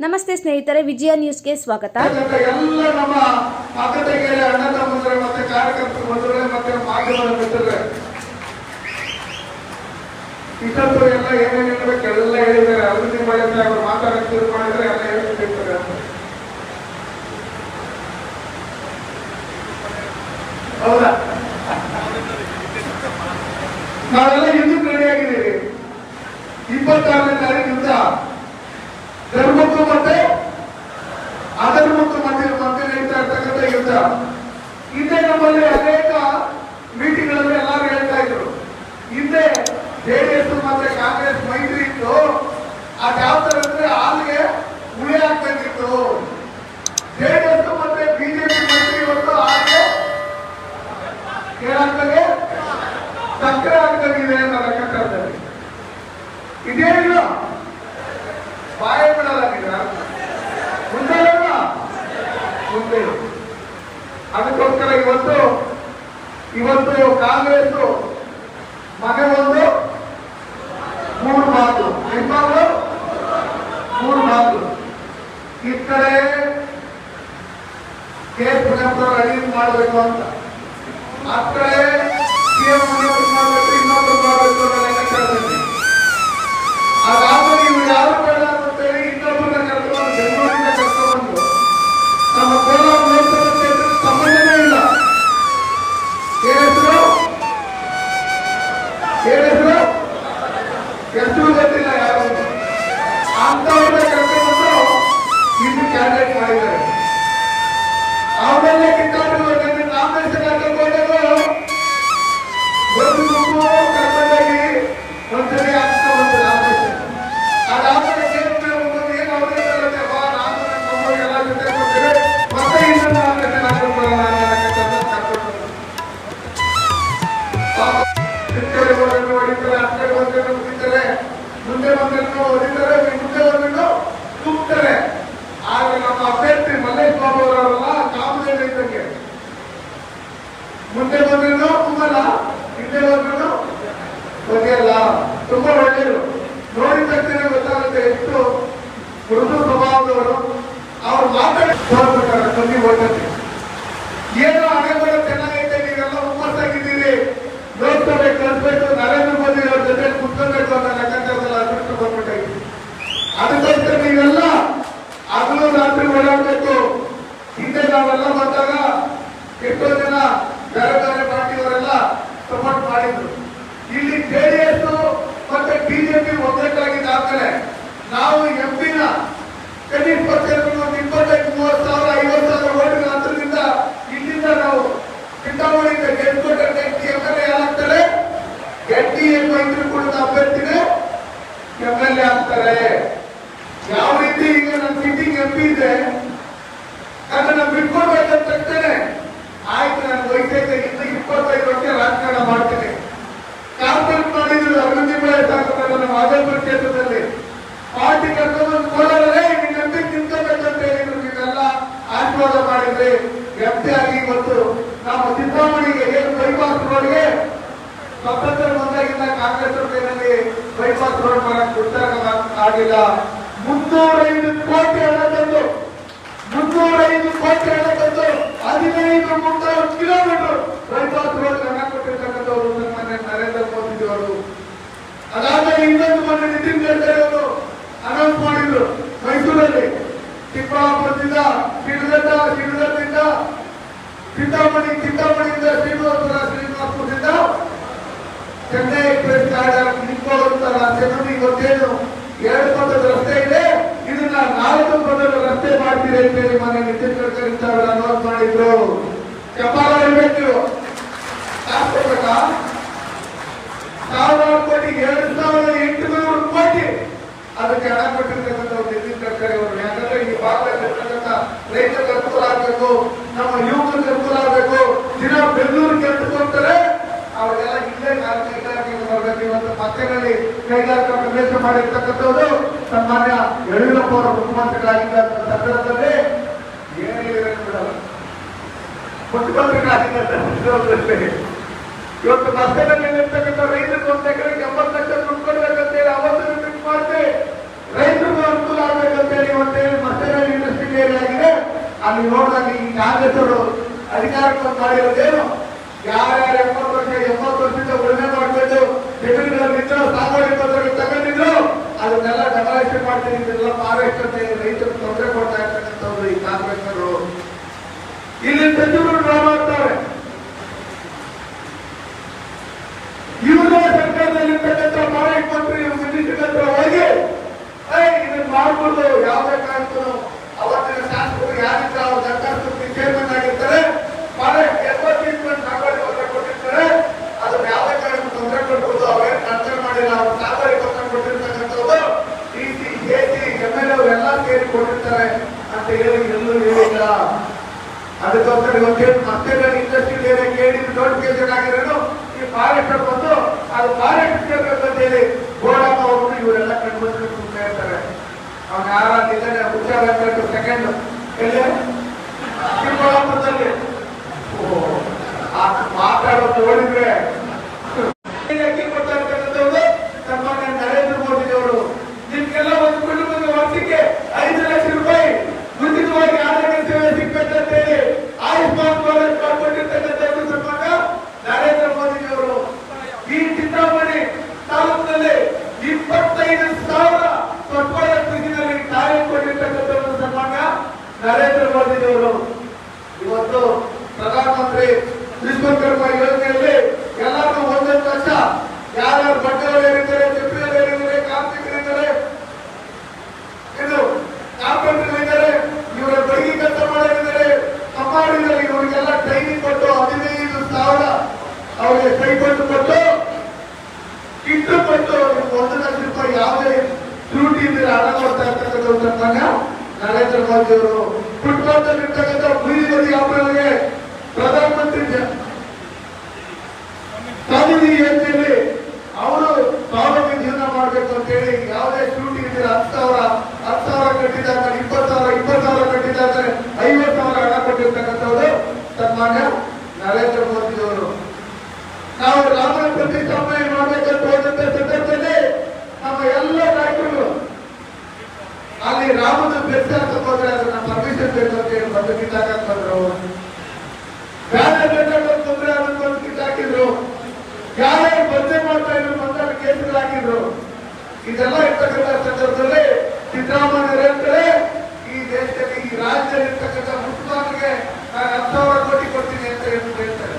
ನಮಸ್ತೆ ಸ್ನೇಹಿತರೆ, ವಿಜಯ ನ್ಯೂಸ್ಗೆ ಸ್ವಾಗತ. ಎಲ್ಲ ನಮ್ಮ ಅಕ್ಕತೆಗೆರೆ ಅಣ್ಣ ತಮ್ಮಂದಿರ ಮತ್ತೆ ಕಾರ್ಯಕರ್ತರು ಬಂಧುಗಳೇ ಮತ್ತೆ ಮಾಧ್ಯಮದ ಮಿತ್ರರೇ, ಇಷ್ಟೊತ್ತು ಎಲ್ಲ ಏನೇನು ಹೇಳ್ಬೇಕು ಎಲ್ಲ ಹೇಳಿದ್ದಾರೆ. ಅಭಿವೃದ್ಧಿ ಮಾಡಿದ್ರೆ ಅವರು ಮಾತಾಡಕ್ಕೆ ಶುರು ಮಾಡಿದ್ರೆ ಎಲ್ಲ ಹೇಳ್ತಿರ್ತಾರೆ. ಹೌದಾ? ನಾವೆಲ್ಲ ಹಿಂದಕ್ಕೆ ರೆಡಿಯಾಗಿದ್ದೀವಿ. 26ನೇ ತಾರೀಕು ಯುದ್ಧ, ಧರ್ಮಕ್ಕೂ ಮತ್ತೆ ಅಧರ್ಮಕ್ಕೂ ಮಧ್ಯೆ ನಡೀತಾ ಇರ್ತಕ್ಕಂಥ ಯುದ್ಧ. ಹಿಂದೆ ನಮ್ಮಲ್ಲಿ ಅನೇಕ ಮೀಟಿಂಗ್ಗಳಲ್ಲಿ ಎಲ್ಲರೂ ಹೇಳ್ತಾ ಇದ್ರು, ಹಿಂದೆ ಜೆಡಿಎಸ್ ಮತ್ತೆ ಕಾಂಗ್ರೆಸ್ ಮೈತ್ರಿ ಇತ್ತು, ಅದು ಯಾವ ತರ ಅಂದ್ರೆ ಹಾಲಿಗೆ ಹುಳಿ ಆಗ್ಬೇಕಿತ್ತು. ಜೆಡಿಎಸ್ ಮತ್ತೆ ಬಿಜೆಪಿ ಮೈತ್ರಿ ಇವತ್ತು ಹಾಗೆ ಏನಾಗ್ತದೆ, ಸಕ್ಕರೆ ಆಗ್ತದೆ ಅನ್ನೋ ಲೆಕ್ಕಾಚಾರದಲ್ಲಿ. ಇದೇನಿಲ್ಲ, ಬಾಯ ಬಿಡಲ್ಲ ಮುಂದೆ ಮುಂದೆ. ಅದಕ್ಕೋಸ್ಕರ ಇವತ್ತು ಕಾಂಗ್ರೆಸ್ ಮನೆ ಒಂದು ಮೂರು ಮಾತು, ಮೂರು ಮಾತು. ಈ ಕಡೆ ಅಡಿಗೆ ಮಾಡಬೇಕು ಅಂತ, ಆ ಕಡೆ ಮಾಡಬೇಕು, ಇನ್ನೊಂದು ಮಾಡಬೇಕು ಅನ್ನೋ ಲೆಕ್ಕಾಚಾರದಲ್ಲಿ. ಅದಾದ್ಮೇಲೆ ಇವು ಯಾರು ಬೇಡ ಅಂತೇಳಿ ಇನ್ನೊಬ್ಬರನ್ನ ಕರ್ಕೊಂಡು ಬೆಂಗಳೂರಿಂದ ಕರ್ಕೊಂಡು ನಮ್ಮ ಕೋಲಾರ ಲೋಕಸಭಾ ಕ್ಷೇತ್ರಕ್ಕೆ ಸಂಬಂಧನೇ ಇಲ್ಲ. ಹೆಸರು ಗೊತ್ತಿಲ್ಲ ಯಾರು ಅಂತವ್ರನ್ನ ಕರ್ಕೊಂಡು ಇಲ್ಲಿ ಕ್ಯಾಂಡಿಡೇಟ್ ಮಾಡಿದ್ದಾರೆ. ಅವರಲ್ಲೇ ಕಿತ್ತಾಡಿದ್ರು. ನಾಮಿನೇಷನ್ ಹಾಕಬೇಕು ಒಂದು ಗುಂಪು ಕರ್ಕೊಂಡೋಗಿ ಒಂದ್ಸರಿ ಆಗ್ತಾ ಬಂತು ನಾಮಿನೇಷನ್. ಅದಾದ್ಮೇಲೆ ಏನು ಅವರೇ ಎಲ್ಲ ಜೊತೆ ಕೊಡ್ತೇವೆ, ಮತ್ತೆ ಇನ್ನೊಂದು ನಾಮಿನೇಷನ್ ಹಾಕೊಂಡು ಬರೋಣ ಹೊಡಿತಾರೆ. ಆ ಕಡೆ ಬಂದ್ರೆ ಮುಗಿತಾರೆ, ಮುಂದೆ ಬಂದ್ರು ಹೊಡಿತಾರೆ, ಮುಂದೆ ಬಂದ್ರು ತುಂಬುತ್ತಾರೆ. ಆಗ ನಮ್ಮ ಅಭ್ಯರ್ಥಿ ಮಲ್ಲೇಶ್ ಬಾಬು ಅವರಲ್ಲ ಕಾಮಧೇನು ಇದ್ದಂಗೆ, ಮುಂದೆ ಬಂದ್ರು ತುಂಬಲ್ಲ, ಹಿಂದೆ ಬಂದ್ರು ಬಗೆಯಲ್ಲ. ತುಂಬಾ ಒಳ್ಳೆಯರು. ನೋಡಿದ ತಕ್ಷಣ ಗೊತ್ತಾಗುತ್ತೆ ಎಷ್ಟು ಮೃದು ಸ್ವಭಾವದವರು. ಅವ್ರು ಮಾತಾಡ್ತಾರೆ ಕಮ್ಮಿ ಓಟಕ್ಕೆ. ಏನೋ ಹಣೆ ಬರೋ ಚೆನ್ನಾಗೈತೆ, ನೀವೆಲ್ಲ ಹುಮ್ಮಸ್ಸಾಗಿದ್ದೀರಿ, ಲೋಕಸಭೆ ಕಳಿಸ್ಬೇಕು, ನರೇಂದ್ರ ಮೋದಿ ಅವ್ರ ಜೊತೆ ಕುತ್ಕೋಬೇಕು ಅನ್ನೋ ಲೆಕ್ಕಾಚಾರದಲ್ಲಿ ಅದೃಷ್ಟ ಬಂದ್ಬಿಟ್ಟೈತಿ. ಅದಕ್ಕೋಸ್ಕರ ನೀವೆಲ್ಲ ಹಗಲು ರಾತ್ರಿ ಓಡಾಡ್ಬೇಕು. ಹಿಂದೆ ನಾವೆಲ್ಲ ಬಂದಾಗ ಎಷ್ಟೋ ಜನ ಬೇರೆ ಬೇರೆ ಪಾರ್ಟಿಯವರೆಲ್ಲ ಸಪೋರ್ಟ್ ಮಾಡಿದ್ರು. ಇಲ್ಲಿ ಜೆಡಿಎಸ್ ಮತ್ತೆ ಬಿಜೆಪಿ ಒಗ್ಗಟ್ಟಾಗಿದ್ದಾದ್ಮೇಲೆ ನಾವು ಎಂಪಿನ ಕನಿಷ್ಠ ಪಕ್ಷ 25-30 ಸಾವಿರ 50,000 ಓಟಿನ ಹತ್ರದಿಂದ ಇಲ್ಲಿಂದ ನಾವು ಚಿಂತಾಮಣಿಯಿಂದ ಗೆದ್ದುಕೊಂಡ ಎಮ್ಎಲ್ಎ ಆಗ್ತಾರೆ. ಎನ್ಡಿಎ ಮೈತ್ರಿಕೂಟದ ಅಭ್ಯರ್ಥಿನೇ ಎಂಎಲ್ಎ ಆಗ್ತಾರೆ. ಯಾವ ರೀತಿ ಈಗ ನನ್ನ ಸಿಟ್ಟಿಂಗ್ ಎಂಪಿ ಇದೆ, ಅದನ್ನ ಬಿಟ್ಕೊಡ್ಬೇಕಂತ ತಕ್ಷಣ ಆಯ್ತು, ನಾನು ವಯಸ್ಸೈತೆ, ಇನ್ನು 25 ವರ್ಷ ರಾಜಕಾರಣ ಮಾಡ್ತೇನೆ. ಕಾರ್ಪೊರೇಟ್ ಮಾಡಿದ್ರು ಅಭಿವೃದ್ಧಿ ನಮ್ಮ ಮಾದೇಪುರ ಕ್ಷೇತ್ರದಲ್ಲಿ ಪಾರ್ಟಿ ಕರ್ಕೊಂಡು ಕೋಲಾರೇ ನಿನ್ನಂತೆ ನಿಂತ್ಕೋಬೇಕಂತ ಹೇಳಿದ್ರು. ನೀವೆಲ್ಲ ಆಶೀರ್ವಾದ ಮಾಡಿದ್ರೆ ಎಂಪಿ ಆಗಿ ಇವತ್ತು ನಮ್ಮ ಚಿಂತಾಮಣಿಗೆ ಏನು ಬೈಪಾಸ್ ರೋಡ್ಗೆ ಸ್ವತಂತ್ರ ಬಂದಾಗಿಂದ ಕಾಂಗ್ರೆಸ್ ಕೈನಲ್ಲಿ ಬೈಪಾಸ್ ರೋಡ್ ಮಾಡಕ್ ಕೊಡ್ತಾಗ ಆಗಿಲ್ಲ. 305 ಕೋಟಿ ಹಣ ತಂದು 15 ಕಿಲೋಮೀಟರ್ ಬೈಪಾಸ್ ರೋಡ್ ಹಣ ಕೊಟ್ಟಿರ್ತಕ್ಕಂಥವ್ರು ಮೊನ್ನೆ ನರೇಂದ್ರ ಮೋದಿ ಅವರು. ಅದಾದ್ಮೇಲೆ ಇನ್ನೊಂದು ಮೊನ್ನೆ ನಿತಿನ್ ಗಡ್ಕರಿ ಅವರು ಅನೌನ್ಸ್ ಮಾಡಿದ್ರು, ಮೈಸೂರಲ್ಲಿ ಚಿಕ್ಕಬಳ್ಳಾಪುರದಿಂದ ಶಿಡ್ಲಘಟ್ಟದಿಂದ ಚಿಂತಾಮಣಿಯಿಂದ ಶ್ರೀನಿವಾಸಪುರದಿಂದ ಚೆನ್ನೈ ಎಕ್ಸ್ಪ್ರೆಸ್ ಗಾಡಿ ನಿಂತ್ಕೊಳ್ಳುವಂತ ರಾಜ್ಯದಲ್ಲಿ ಇವತ್ತೇನು 2 ಪಥದ ರಸ್ತೆ ಇದೆ, ಇದನ್ನ 4 ಪಥದ ರಸ್ತೆ ಮಾಡ್ತೀರಿ ಅಂತೇಳಿ ಮನೆ ನಿತಿನ್ ಗಡ್ಕರಿ ಅನೌನ್ಸ್ ಮಾಡಿದ್ರು. ಚಪಾಲ ಇರಬೇಕು, ಕೊಡ್ಬೇಕಾ? 1,000 ಕೋಟಿ 2,800 ಕೋಟಿ ಅದಕ್ಕೆ ಹಣ ಕೊಟ್ಟಿರ್ತಕ್ಕಂಥ ನಿತಿನ್ ಗಡ್ಕರಿ ಅವರು. ಯಾಕಂದ್ರೆ ಈ ಭಾಗದಲ್ಲಿರ್ತಕ್ಕಂಥ ರೈತರಿಗೆ ಅನುಕೂಲ ಆಗ್ಬೇಕು, ನಮ್ಮ ಯುವಕರಿಗೆ ಅನುಕೂಲ ಆಗ್ಬೇಕು. ದಿನ ಬೆಂಗಳೂರಿಗೆ ಎತ್ತುಕೊಳ್ತಾರೆ, ಅವರೆಲ್ಲ ಇಲ್ಲೇ ಕೈಗಾರಿಕೆ ಮಾಡಬೇಕು. ಇವತ್ತು ಮತ್ತೆಗಳಲ್ಲಿ ಕೈಗಾರಿಕಾ ಪ್ರವೇಶ ಮಾಡಿರ್ತಕ್ಕಂಥದ್ದು ಸನ್ಮಾನ್ಯ ಯಡಿಯೂರಪ್ಪ ಅವರ ಮುಖ್ಯಮಂತ್ರಿಗಳಾಗಿದ್ದ ಸಂದರ್ಭದಲ್ಲಿ ಏನಿಲ್ಲ ಬಿಡಲ್ಲ, ಮುಖ್ಯಮಂತ್ರಿಗಳಾಗಿದ್ದ ಇವತ್ತು ಮತ್ತೆಗಳಲ್ಲಿ ಇರ್ತಕ್ಕಂಥ ರೈತರಿಗೆ 1 ಎಕರೆಗೆ 80 ಲಕ್ಷ ದುಡ್ಡು ಕೊಡ್ಬೇಕಂತೇಳಿ ಅವತ್ತು ಫಿಕ್ಸ್ ಮಾಡಿದ್ರೆ ರೈತರಿಗೂ ಅನುಕೂಲ ಆಗಬೇಕು. ಅಂತೇಳಿ ಇವತ್ತೇಳಿ ಮಸ್ಟರ್ನಲ್ಲಿ ಇಂಡಸ್ಟ್ರಿ ಏರಿಯಾ ಆಗಿದೆ. ಅಲ್ಲಿ ನೋಡಿದಾಗ ಈ ಕಾಂಗ್ರೆಸ್ ಅವರು ಅಧಿಕಾರಕ್ಕೆ ಮಾಡಿರೋದೇನು, ಯಾರ್ಯಾರು 70 ವರ್ಷದಿಂದ ಉಳುಮೆ ಮಾಡಬೇಕು, ಜಮೀನುಗಳಲ್ಲಿದ್ದು ಸಾಗುವಳಿ ಪತ್ರಗಳು ತಗೊಂಡಿದ್ರು, ಅದನ್ನೆಲ್ಲ ಡೆಮಾಲಿಷನ್ ಮಾಡ್ತೀನಿ, ಇದೆಲ್ಲ ಫಾರೆಸ್ಟ್ ಅಂತ ರೈತರು ತೊಂದರೆ ಕೊಡ್ತಾ ಇರ್ತಕ್ಕಂಥವ್ರು ಈ ಕಾಂಗ್ರೆಸ್ ಅವರು. ಇಲ್ಲಿ ಸಚಿವರು ಡ್ರಾ ಮಾಡ್ತಾರೆ. ಇವರೇ ಸರ್ಕಾರದಲ್ಲಿರ್ತಕ್ಕಂಥ ಫಾರೆಸ್ಟ್ ಮಂತ್ರಿ ಮಿನಿಸ್ಟರ್ ಹತ್ರ ಹೋಗಿ ಇದನ್ನ ಮಾಡ್ಬೋದು, ಯಾವುದೇ ಕಾರಣಕ್ಕೂ ಅವತ್ತಿನ ಶಾಸಕರು ಯಾರಿದ್ರೆ ಅವ್ರ ದರ್ಖಾಸ್ತು ಚೇರ್ಮನ್ ಆಗಿರ್ತಾರೆ, ಫಾರೆಸ್ಟ್ 70 ಸಾಗುವಳಿ ಪತ್ರ ಕೊಟ್ಟಿರ್ತಾರೆ, ಅದನ್ನ ಯಾವುದೇ ಕಾರಣಕ್ಕೂ ತೊಂದರೆ ಕೊಡ್ಬೋದು, ಅವೇನು ಕನ್ಸರ್ನ್ ಮಾಡಿಲ್ಲ, ಅವ್ರು ಸಾಗುವಳಿ ಪತ್ರ ಕೊಟ್ಟಿರ್ತಕ್ಕಂಥದ್ದು ಡಿಸಿ ಎಸಿ MLA ಅವರೆಲ್ಲ ಸೇರಿ ಕೊಟ್ಟಿರ್ತಾರೆ ಅಂತ ಹೇಳಿ ಎಲ್ಲೂ ಹೇಳಿಲ್ಲ. ಅದಕ್ಕೋಸ್ಕರ ಇವತ್ತೇನು ಮತ್ತೆ ಇಂಡಸ್ಟ್ರಿಯಲ್ ಏರಿಯಾ ಕೇಳಿ ನೋಟಿಫಿಕೇಶನ್ ಆಗಿರೋದು ಈ ಫಾರೆಸ್ಟ್ ಬಂದು ಅದು ಫಾರೆಸ್ಟ್ ಕೇಳಬೇಕು ಅಂತ ಹೇಳಿ ಗೋಡಮ್ಮ ಅವರು ಇವರೆಲ್ಲ ಕಂಡುಬಂದು ಸುಮ್ಮನೆ ಇರ್ತಾರೆ. ಅವ್ನು ಯಾರಿದ್ದಾನೆ ಹುಷಾರ ಸೆಕೆಂಡ್ ಎಲ್ಲಿ ಚಿಕ್ಕಬಳ್ಳಾಪುರದಲ್ಲಿ ಮಾತಾಡೋದು ನೋಡಿದ್ರೆ ಅಕ್ಕಿ ಕೊಡ್ತಾ ಇರ್ತಕ್ಕಂಥವ್ರು ಸನ್ಮಾನ್ಯ ನರೇಂದ್ರ ಮೋದಿ ಅವರು. ನಿಮ್ಗೆಲ್ಲ ಒಂದು ಕುಟುಂಬದ ವರ್ಷಕ್ಕೆ 5 ಲಕ್ಷ ರೂಪಾಯಿ ಉಚಿತವಾಗಿ ಆರೋಗ್ಯ ಸೇವೆ ಸಿಗ್ಬೇಕಂತ ಹೇಳಿ ಆಯುಷ್ಮಾನ್ ಭಾರತ್ ಮಾಡಿಕೊಟ್ಟಿರ್ತಕ್ಕಂಥದ್ದು ಸನ್ಮಾನ್ಯ ನರೇಂದ್ರ ಮೋದಿ ಅವರು. ಈ ಚಿಂತಾಮಣಿ ತಾಲೂಕಿನಲ್ಲಿ 25,000 ಸ್ವಚ್ಛವಾದ ಕೃಷಿನಲ್ಲಿ ಕಾರ್ಯ ಕೊಟ್ಟಿರ್ತಕ್ಕಂಥದ್ದು ಸನ್ಮಾನ್ಯ ನರೇಂದ್ರ ಮೋದಿ ಅವರು. ಇವತ್ತು ಪ್ರಧಾನಮಂತ್ರಿ ವಿಶ್ವಕರ್ಮ ಯೋಜನೆಯಲ್ಲಿ ಎಲ್ಲರೂ 1 ಲಕ್ಷ, ಯಾರ್ಯಾರು ಬಟ್ಟೆಗಳಿದ್ದಾರೆ, ಚಪ್ಪಲಿಗಳಿದ್ದಾರೆ, ಕಾರ್ಮಿಕರಿದ್ದಾರೆ, ಇದು ಕಾರ್ಪೆಂಟರ್ಗಳಿದ್ದಾರೆ, ಇವರ ಬೈಗಿ ಕೆಲಸ ಮಾಡೋರಿದ್ದಾರೆ, ಕಮ್ಮಾಡಿದ್ದಾರೆ, ಇವರಿಗೆಲ್ಲ ಟ್ರೈನಿಂಗ್ ಕೊಟ್ಟು 15,000 ಅವರಿಗೆ ಸ್ಟೈಪಂಡ್ ಕೊಟ್ಟು ಕಿಟ್ಟು ಕೊಟ್ಟು 1 ಲಕ್ಷ ರೂಪಾಯಿ ಯಾವುದೇ ಡ್ಯೂಟಿ ಇದ್ರೆ ಹಣ ಕೊಡ್ತಾ ಇರ್ತಕ್ಕಂಥ ಸನ್ಮಾನ್ಯ ನರೇಂದ್ರ ಮೋದಿ ಅವರು. ಫುಟ್ಪಾತ್ ಅಲ್ಲಿ ಇರ್ತಕ್ಕಂಥ ಬೀದಿ ಬದಿ ವ್ಯಾಪಾರಿಗೆ ಪ್ರಧಾನಮಂತ್ರಿ ಸ್ವಾಮಿ ಯೋಜನೆಯಲ್ಲಿ ಅವರು ಸ್ವಾವಲಂಬಿ ಜೀವನ ಮಾಡಬೇಕು ಅಂತ ಹೇಳಿ ಯಾವುದೇ ಡ್ಯೂಟಿ ಇದ್ರೆ 10,000 ಕಟ್ಟಿದ್ದಾರೆ, 20,000 ಕಟ್ಟಿದ್ದಾರೆ, 50,000 ಹಣ ಕೊಟ್ಟಿರ್ತಕ್ಕಂಥವ್ರು ಸನ್ಮಾನ್ಯ ನರೇಂದ್ರ ಮೋದಿ ಅವರು. ನಾವು ರಾಮನ ಪ್ರತಿಷ್ಠಾಪನೆ ಮಾಡಬೇಕಂತ ಹೋದಂತ ಸಂದರ್ಭದಲ್ಲಿ ನಮ್ಮ ಎಲ್ಲ ನಾಯಕರು ಅಲ್ಲಿ ರಾಮನ ಬೆಸ್ಟ್ ಹಾಕಕ್ ಹೋದ್ರೆ ಅದನ್ನ ಪರ್ಮಿಷನ್ ಬೇಕು ಅಂತ ಹೇಳಿ ಬಂದು ಕಿತ್ತಾಕಕ್ ಬಂದ್ರು. ಬ್ಯಾನರ್ ಬೇಕಾದ್ರೆ ತೊಂದರೆ ಅದಕ್ಕೆ ಬಂದು ಕಿತ್ತಾಕಿದ್ರು. ಯಾರ್ಯಾರು ಬಂದೆ ಮಾಡ್ತಾ ಇದ್ರು ಬಂದಾಗ ಕೇಸುಗಳು ಹಾಕಿದ್ರು. ಇದೆಲ್ಲ ಇರ್ತಕ್ಕಂಥ ಸಂದರ್ಭದಲ್ಲಿ ಸಿದ್ದರಾಮಯ್ಯ ಹೇಳ್ತಾರೆ, ಈ ದೇಶದಲ್ಲಿ ಈ ರಾಜ್ಯದಲ್ಲಿ ಇರ್ತಕ್ಕಂಥ ಮುಸ್ಲಿಮರಿಗೆ ನಾನು 10,000 ಕೋಟಿ ಕೊಡ್ತೀನಿ ಅಂತ ಹೇಳ್ತಾರೆ.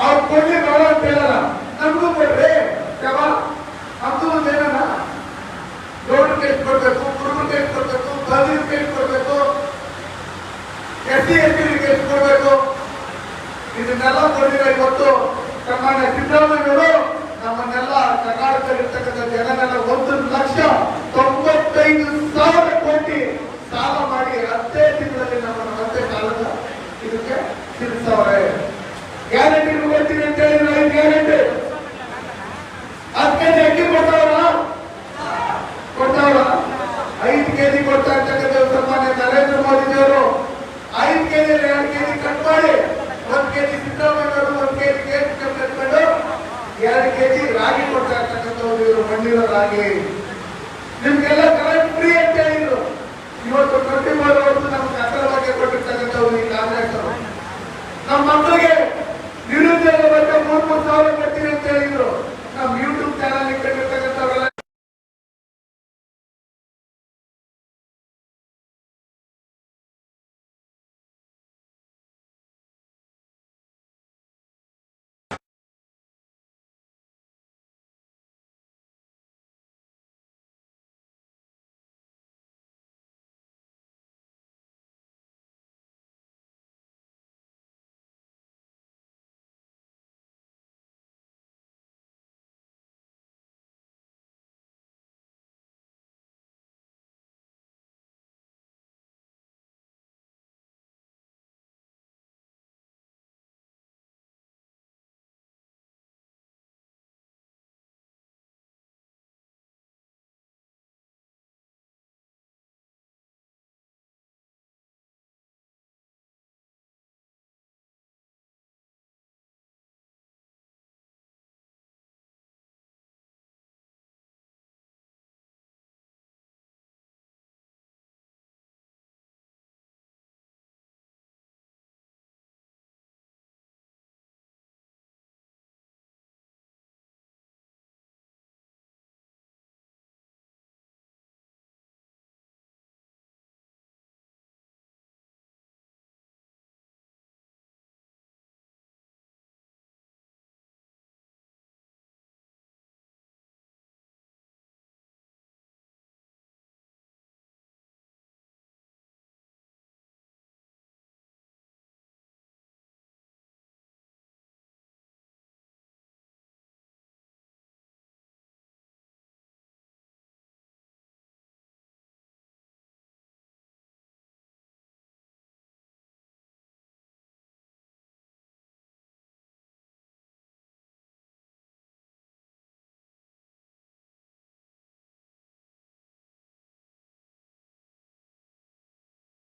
ಅವ್ರು ಕೊಡ್ಲಿ ಬೇಡ ಅಂತ ಹೇಳಲ್ಲ, ನಮಗೂ ಕೊಡ್ರಿ ನಮ್ದು ಒಂದು ಏನಲ್ಲ, ಗೌಡ್ರಿಗೆ ಕೇಸ್ ಕೊಡ್ಬೇಕು, ಕುರುಬರಿಗೆ ಕೇಸ್ ಕೊಡ್ಬೇಕು, ಬದಿಗೆ ಕೇಸ್ ಕೊಡ್ಬೇಕು, SC ST ಕೇಸ್ ಕೊಡ್ಬೇಕು. ಇದನ್ನೆಲ್ಲ ಕೊಡಿದ್ರೆ ಇವತ್ತು ಸನ್ಮಾನ್ಯ ಸಿದ್ದರಾಮಯ್ಯವರು ನಮ್ಮನ್ನೆಲ್ಲ ಕರ್ನಾಟಕದಲ್ಲಿ ಇರ್ತಕ್ಕಂಥ ಜನನೆಲ್ಲ 1,95,000 ಕೋಟಿ ಸಾಲ ಮಾಡಿ 10 ತಿಂಗಳಲ್ಲಿ ನಮ್ಮನ್ನು ಮತ್ತೆ ಸಾಲದ ಇದಕ್ಕೆ ತಿಳಿಸವ್ರೆ. ಗ್ಯಾರಂಟಿ ಕೊಡ್ತೀನಿ ಅಂತ ಹೇಳಿದ್ರೆ 5 ಗ್ಯಾರಂಟಿ 10 ಕೆಜಿ ಅಕ್ಕಿ ಕೊಡ್ತಾವ್ರ 5 ಕೆಜಿ ಕೊಡ್ತಾ ಇರ್ತಕ್ಕಂಥ ಸನ್ಮಾನ್ಯ ನರೇಂದ್ರ ಮೋದಿ ಅವರು 5 ಕೆಜಿ 2 ಕೆಜಿ ಕಟ್ ಮಾಡಿ 1 ಕೆಜಿ ಸಿದ್ದರಾಮಯ್ಯ